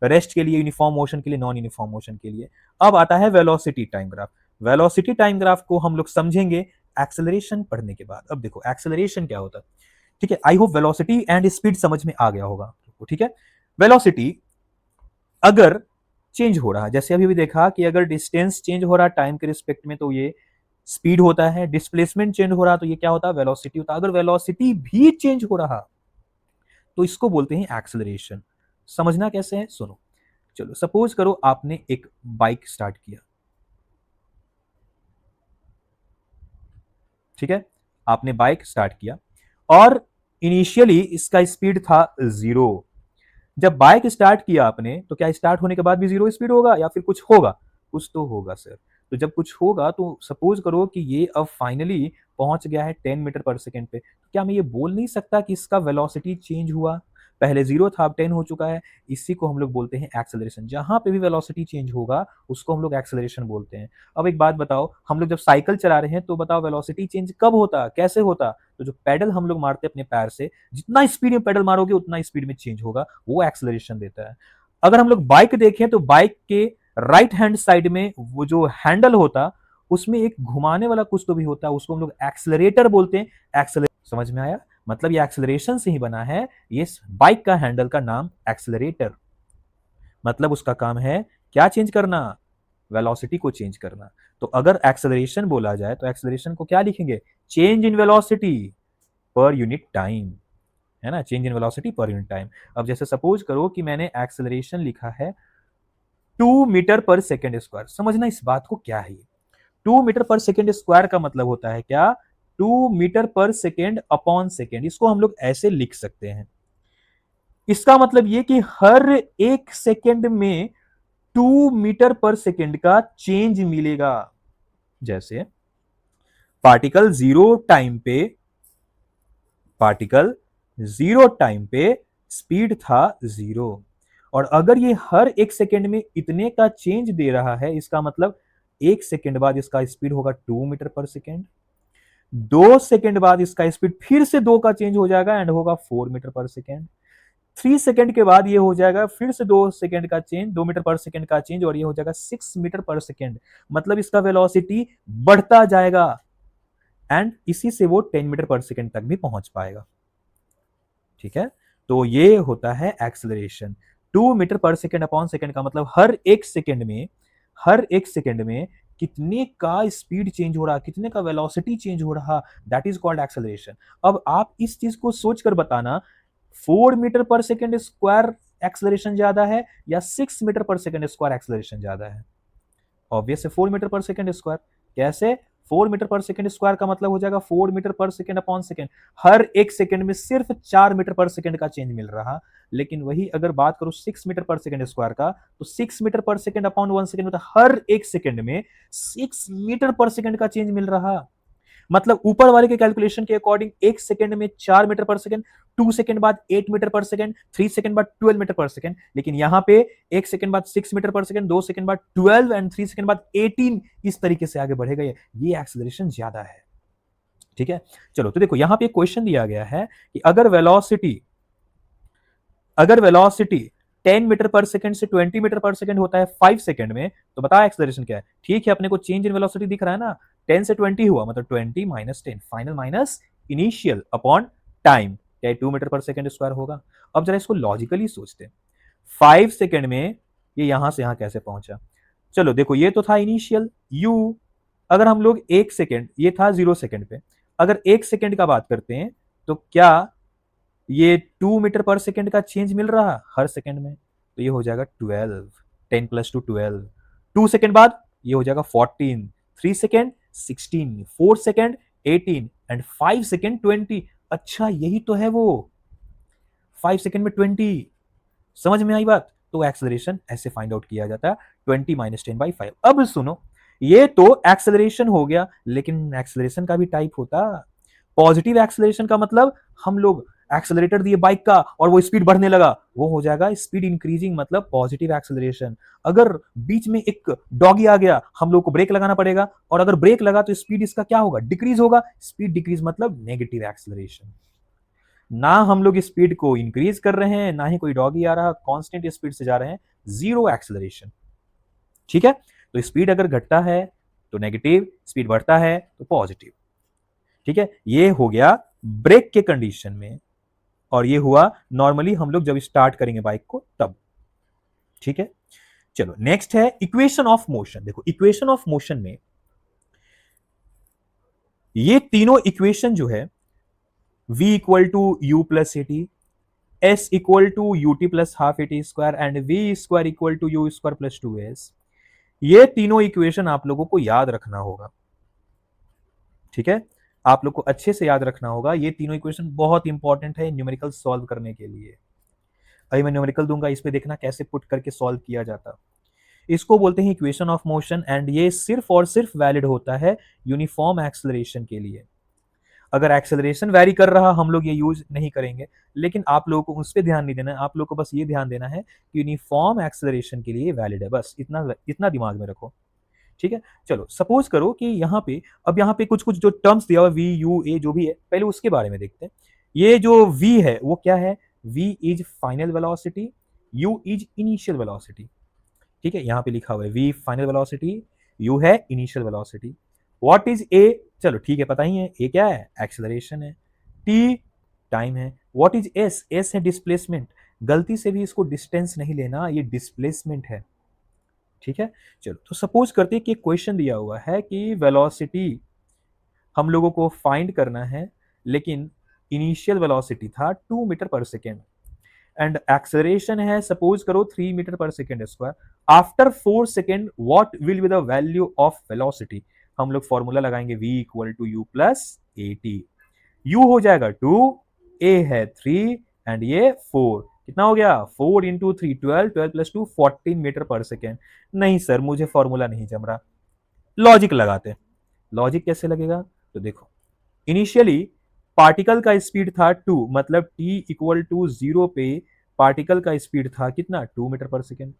रेस्ट के लिए, यूनिफॉर्म मोशन के लिए, नॉन यूनिफॉर्म मोशन के लिए। अब आता है velocity time graph. Velocity time graph को हम लोग समझेंगे एक्सेलरेशन पढ़ने के बाद। अब देखो एक्सेलरेशन क्या होता है, ठीक है, I hope velocity and speed समझ में आ गया होगा। ठीक है, वेलोसिटी अगर चेंज हो रहा, जैसे अभी भी देखा कि अगर डिस्टेंस चेंज हो रहा टाइम के रिस्पेक्ट में तो ये स्पीड होता है, डिस्प्लेसमेंट चेंज हो रहा तो ये क्या होता है, वेलोसिटी होता है। अगर वेलोसिटी भी चेंज हो रहा तो इसको बोलते हैं एक्सेलरेशन। समझना कैसे है, सुनो। चलो सपोज करो आपने एक बाइक स्टार्ट किया, ठीक है, आपने बाइक स्टार्ट किया और इनिशियली इसका स्पीड था 0। जब बाइक स्टार्ट किया आपने तो क्या स्टार्ट होने के बाद भी 0 स्पीड होगा या फिर कुछ होगा? कुछ तो होगा सर। तो जब कुछ होगा तो सपोज करो कि ये अब फाइनली पहुंच गया है 10 मीटर पर सेकेंड पे, तो क्या मैं ये बोल नहीं सकता कि इसका वेलोसिटी चेंज हुआ, पहले 0 था अब 10 हो चुका है? इसी को हम लोग बोलते हैं एक्सेलरेशन। जहां पे भी वेलोसिटी चेंज होगा उसको हम लोग एक्सेलरेशन बोलते हैं। अब एक बात बताओ, हम लोग जब साइकिल चला रहे हैं तो बताओ वेलोसिटी चेंज कब होता, कैसे होता? तो जो पैडल हम लोग मारते हैं अपने पैर से, जितना स्पीड में पैडल मारोगे उतना स्पीड में चेंज होगा, वो एक्सेलरेशन देता है। अगर हम लोग बाइक देखें तो बाइक के राइट हैंड साइड में वो जो हैंडल होता, उसमें एक घुमाने वाला कुछ तो भी होता है, उसको हम लोग एक्सेलरेटर बोलते हैं। एक्सेलरेटर, समझ में आया? मतलब ये एक्सेलरेशन से ही बना है, ये बाइक का हैंडल का नाम एक्सेलरेटर। मतलब उसका काम है क्या चेंज करना, वेलोसिटी को चेंज करना। तो अगर एक्सेलरेशन बोला जाए तो एक्सेलरेशन को क्या लिखेंगे, change in velocity per unit time, है ना, change in velocity per unit time. अब जैसे सपोज करो कि मैंने एक्सेलरेशन लिखा है 2 मीटर पर सेकेंड स्क्वायर, समझना इस बात को क्या है। 2 मीटर पर सेकेंड स्क्वायर का मतलब होता है क्या, 2 मीटर पर सेकेंड अपॉन सेकेंड, इसको हम लोग ऐसे लिख सकते हैं। इसका मतलब ये कि हर एक सेकेंड में 2 मीटर पर सेकेंड का चेंज मिलेगा। जैसे पार्टिकल जीरो टाइम पे पार्टिकल जीरो टाइम पे स्पीड था 0, और अगर ये हर एक सेकेंड में इतने का चेंज दे रहा है, इसका मतलब 1 सेकेंड बाद इसका स्पीड होगा 2 मीटर पर सेकेंड, 2 सेकेंड बाद इसका स्पीड फिर से 2 का चेंज हो जाएगा एंड होगा 4 मीटर पर सेकेंड, 3 सेकेंड के बाद ये हो जाएगा फिर से 2 सेकेंड का चेंज, 2 मीटर पर सेकेंड का चेंज, और ये हो जाएगा 6 मीटर पर सेकेंड। मतलब इसका वेलोसिटी बढ़ता जाएगा एंड इसी से वो 10 मीटर पर सेकेंड तक भी पहुंच पाएगा। ठीक है, तो ये होता है एक्सेलरेशन। 2 मीटर पर सेकेंड अपॉन सेकेंड का मतलब हर एक सेकेंड में कितने का स्पीड चेंज हो रहा, कितने का वेलोसिटी चेंज हो रहा, दैट इज कॉल्ड एक्सेलरेशन। अब आप इस चीज को सोचकर बताना, 4 मीटर पर सेकेंड स्क्वायर एक्सेलरेशन ज्यादा है या 6 मीटर पर सेकेंड स्क्वायर एक्सेलरेशन ज्यादा है? ऑब्वियस है 4 मीटर पर सेकेंड स्क्वायर। कैसे? 4 मीटर पर सेकंड स्क्वायर का मतलब हो जाएगा 4 मीटर पर सेकंड अपॉन सेकंड। हर एक सेकंड में सिर्फ 4 मीटर पर सेकंड का चेंज मिल रहा। लेकिन वही अगर बात करो 6 मीटर पर सेकंड स्क्वायर का, तो 6 मीटर पर सेकंड अपॉन 1 सेकंड, मतलब हर एक सेकंड में 6 मीटर पर सेकंड का चेंज मिल रहा। मतलब ऊपर वाले के कैलकुलेशन के अकॉर्डिंग एक सेकंड में 4 मीटर पर सेकंड, 2 सेकंड बाद 8 मीटर पर सेकंड, 3 सेकंड बाद 12 मीटर पर सेकंड। लेकिन यहां पे एक सेकंड बाद 6 मीटर पर सेकंड, 2 सेकंड बाद 12 एंड 3 सेकंड बाद 18, इस तरीके से आगे बढ़ेगा। ये एक्सेलरेशन ज्यादा है। ठीक है, चलो तो देखो यहां पे एक क्वेश्चन दिया गया है कि अगर वेलोसिटी 10 मीटर पर सेकंड से 20 मीटर पर सेकंड होता है 5 सेकंड में, तो बता एक्सेलरेशन क्या है। ठीक है, अपने को चेंज इन वेलोसिटी दिख रहा है ना, 10 से 20 हुआ, मतलब 20 minus 10 final minus initial upon time, क्या 2 मीटर पर सेकंड स्क्वायर होगा। अब जरा इसको लॉजिकली सोचते हैं, 5 सेकंड में ये यहां से यहां कैसे पहुंचा। चलो देखो, ये तो था इनिशियल u, अगर हम लोग एक सेकेंड, ये था 0 सेकेंड पे, अगर एक सेकेंड का बात करते हैं, तो क्या ये 2 मीटर पर सेकेंड का चेंज मिल रहा हर सेकेंड में, तो ये हो जाएगा 12, 10 प्लस 2 12, 2 सेकेंड बाद ये हो जाएगा 14, 3 सेकेंड 16, 4 सेकेंड 18 एंड 5 सेकेंड 20। अच्छा यही तो है वो, 5 सेकेंड में 20, समझ में आई बात। तो एक्सेलरेशन ऐसे फाइंड आउट किया जाता है, 20 माइनस 10/5। अब सुनो, ये तो एक्सेलरेशन हो गया, लेकिन एक्सेलरेशन का भी टाइप होता। पॉजिटिव एक्सेलरेशन का मतलब हम लोग एक्सेलरेटर दिए बाइक का और वो स्पीड बढ़ने लगा, वो हो जाएगा स्पीड इंक्रीजिंग, मतलब पॉजिटिव एक्सेलरेशन। अगर बीच में एक डॉगी आ गया, हम लोग को ब्रेक लगाना पड़ेगा, और अगर ब्रेक लगा तो स्पीड इसका क्या होगा, डिक्रीज होगा। स्पीड डिक्रीज मतलब नेगेटिव एक्सेलरेशन। ना हम लोग स्पीड को इंक्रीज कर रहे हैं, ना ही कोई डॉगी आ रहा, कांस्टेंट स्पीड से जा रहे हैं, जीरो एक्सेलरेशन। ठीक है, तो स्पीड अगर घटता है तो नेगेटिव, स्पीड बढ़ता है तो पॉजिटिव। ठीक है, ये हो गया ब्रेक के कंडीशन में, और ये हुआ नॉर्मली हम लोग जब स्टार्ट करेंगे बाइक को तब। ठीक है, चलो नेक्स्ट है इक्वेशन ऑफ मोशन। देखो इक्वेशन ऑफ मोशन में ये तीनों इक्वेशन जो है, v equal to u plus a t, s equal to u t plus half a t square and v square equal to u square plus 2s, ये तीनों equation आप लोगों को याद रखना होगा। ठीक है, आप लोग को अच्छे से याद रखना होगा, ये तीनों इक्वेशन बहुत इंपॉर्टेंट है न्यूमेरिकल सॉल्व करने के लिए। अभी मैं न्यूमेरिकल दूंगा, इस पे देखना कैसे पुट करके सॉल्व किया जाता। इसको बोलते हैं इक्वेशन ऑफ मोशन, एंड ये सिर्फ और सिर्फ वैलिड होता है यूनिफॉर्म एक्सेलरेशन के लिए। अगर एक्सेलरेशन वैरी कर रहा, हम लोग ये यूज नहीं करेंगे, लेकिन आप लोगों को उस पर ध्यान नहीं देना है, आप लोग को बस ये ध्यान देना है कि यूनिफॉर्म एक्सेलरेशन के लिए वैलिड है, बस इतना इतना दिमाग में रखो। ठीक है, चलो सपोज करो कि यहाँ पे, अब यहाँ पे कुछ कुछ जो टर्म्स दिया हुआ वी यू ए जो भी है, पहले उसके बारे में देखते हैं। ये जो v है वो क्या है, v is final velocity, u is initial velocity. ठीक है, यहाँ पे लिखा हुआ है v फाइनल वेलोसिटी, u है initial velocity. What is a, चलो ठीक है पता ही है, a क्या है, एक्सेलरेशन है, t टाइम है, व्हाट इज s, s है डिस्प्लेसमेंट, गलती से भी इसको डिस्टेंस नहीं लेना, ये डिस्प्लेसमेंट है। ठीक है, चलो तो सपोज करते हैं कि क्वेश्चन दिया हुआ है कि वेलोसिटी हम लोगों को फाइंड करना है, लेकिन इनिशियल वेलोसिटी था 2 मीटर पर सेकेंड एंड एक्सेलरेशन है सपोज करो 3 मीटर पर second square. After 4 second what will be the value of velocity. हम लोग फॉर्मूला लगाएंगे v equal to u plus a t. u हो जाएगा 2, a है 3 एंड ये 4, कितना हो गया 4 इंटू 3 12, 12 प्लस 2 14 मीटर पर सेकेंड। नहीं सर मुझे फॉर्मूला नहीं जम रहा, लॉजिक लगाते हैं। लॉजिक कैसे लगेगा, तो देखो इनिशियली पार्टिकल का स्पीड था 2, मतलब t इक्वल टू 0 पे पार्टिकल का स्पीड था कितना 2 मीटर पर सेकेंड।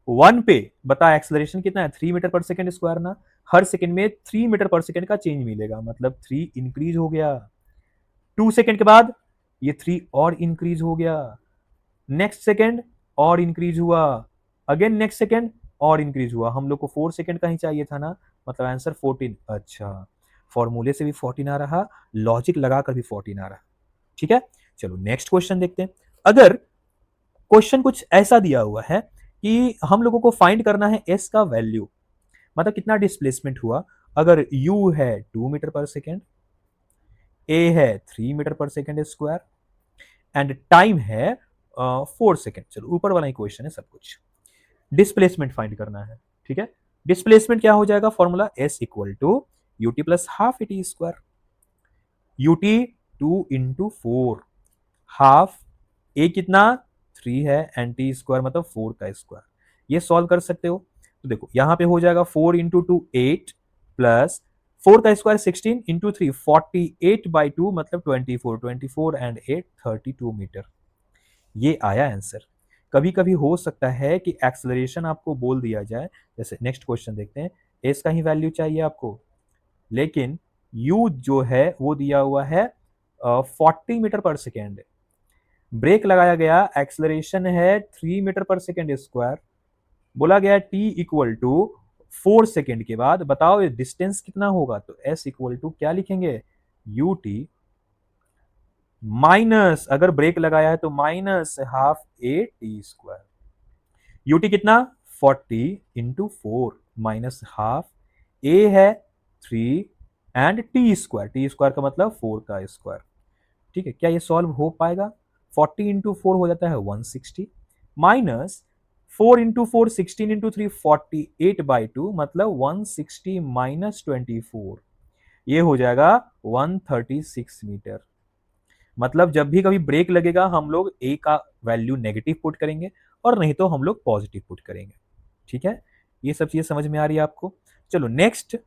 1 पे बता एक्सेलरेशन कितना है 3 मीटर पर सेकेंड स्क्वायर ना, हर सेकेंड में 3 मीटर पर सेकेंड का चेंज मिलेगा, मतलब 3 इंक्रीज हो गया। 2 सेकेंड के बाद ये 3 और इंक्रीज हो गया, नेक्स्ट सेकेंड और इंक्रीज हुआ, अगेन नेक्स्ट सेकेंड और इंक्रीज हुआ। हम लोग को 4 सेकेंड का ही चाहिए था ना, मतलब आंसर 14। अच्छा, फॉर्मूले से भी 14 आ रहा, लॉजिक लगाकर भी 14 आ रहा। ठीक है, चलो नेक्स्ट क्वेश्चन देखते हैं। अगर क्वेश्चन कुछ ऐसा दिया हुआ है कि हम लोगों को फाइंड करना है s का वैल्यू, मतलब कितना डिस्प्लेसमेंट हुआ। अगर u है 2 मीटर पर सेकेंड, a है 3 मीटर पर सेकेंड स्क्वायर एंड टाइम है 4 सेकेंड। चलो ऊपर वाला इक्वेशन है सब कुछ, डिस्प्लेसमेंट फाइंड करना है। ठीक है, डिस्प्लेसमेंट क्या हो जाएगा, formula s equal to ut plus half a t square, ut 2 into 4, half a कितना 3 है एंड टी स्क्वायर मतलब 4 का स्क्वायर। ये सॉल्व कर सकते हो। तो देखो यहां पे हो जाएगा 4 इंटू 2 8 प्लस 4 का स्क्वायर 16 इंटू 3 48/2 मतलब 24 एंड 8 32 मीटर। ये आया आंसर। कभी कभी हो सकता है कि एक्सेलरेशन आपको बोल दिया जाए, जैसे नेक्स्ट क्वेश्चन देखते हैं, एस का ही वैल्यू चाहिए आपको, लेकिन यू जो है वो दिया हुआ है 40 मीटर पर सेकेंड, ब्रेक लगाया गया, एक्सेलरेशन है 3 मीटर पर सेकेंड स्क्वायर, बोला गया टी इक्वल टू 4 सेकेंड के बाद बताओ ये डिस्टेंस कितना होगा, तो एस इक्वल टू क्या लिखेंगे, यू टी माइनस, अगर ब्रेक लगाया है तो minus half a t square, UT कितना 40 इंटू 4 माइनस हाफ, ए है 3 एंड टी स्क्वायर का मतलब 4 का स्क्वायर। ठीक है, क्या ये सॉल्व हो पाएगा, 40 इंटू 4 हो जाता है 160 माइनस 4 इंटू 4 16 इंटू 3 48/2 मतलब 160 माइनस 24, ये हो जाएगा 136 मीटर। मतलब जब भी कभी ब्रेक लगेगा हम लोग ए का वैल्यू नेगेटिव पुट करेंगे और नहीं तो हम लोग पॉजिटिव पुट करेंगे। ठीक है, ये सब चीजें समझ में आ रही है आपको। चलो नेक्स्ट,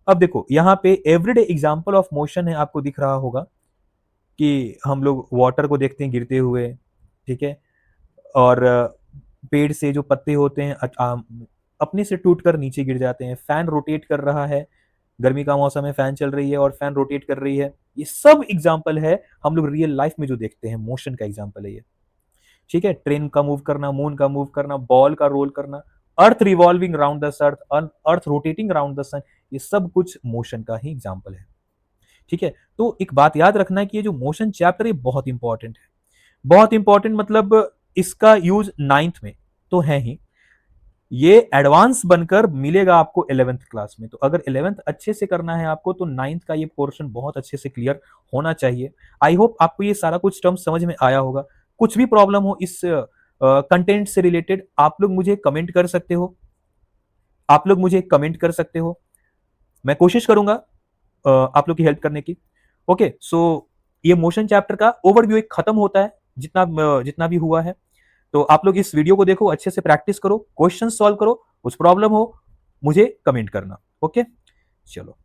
अब देखो यहाँ पे एवरीडे एग्जांपल ऑफ मोशन है, आपको दिख रहा होगा कि हम लोग वाटर को देखते हैं गिरते हुए, ठीक है, और पेड़ से जो पत्ते होते हैं अपने से टूटकर नीचे गिर जाते हैं, फैन रोटेट कर रहा है, गर्मी का मौसम है, फैन चल रही है और फैन रोटेट कर रही है, ये सब एग्जाम्पल है हम लोग रियल लाइफ में जो देखते हैं, मोशन का एग्जाम्पल है ये। ठीक है, ट्रेन का मूव करना, मून का मूव करना, बॉल का रोल करना, earth revolving round the earth, earth rotating round the sun, ये सब कुछ मोशन का ही एग्जाम्पल है। ठीक है, तो एक बात याद रखना है कि ये जो मोशन चैप्टर है बहुत इंपॉर्टेंट है, बहुत इंपॉर्टेंट, मतलब इसका यूज 9th में तो है ही, ये एडवांस बनकर मिलेगा आपको 11th क्लास में। तो अगर 11th अच्छे से करना है आपको तो 9th का ये पोर्शन बहुत अच्छे से क्लियर होना चाहिए। आई होप आपको ये सारा कुछ टर्म समझ में आया होगा। कुछ भी प्रॉब्लम हो इस कंटेंट से रिलेटेड आप लोग मुझे कमेंट कर सकते हो, आप लोग मुझे कमेंट कर सकते हो, मैं कोशिश करूंगा आप लोग की हेल्प करने की। ओके, सो ये मोशन चैप्टर का ओवरव्यू एक खत्म होता है, जितना भी हुआ है। तो आप लोग इस वीडियो को देखो, अच्छे से प्रैक्टिस करो, क्वेश्चन सॉल्व करो, कुछ प्रॉब्लम हो मुझे कमेंट करना। ओके, चलो।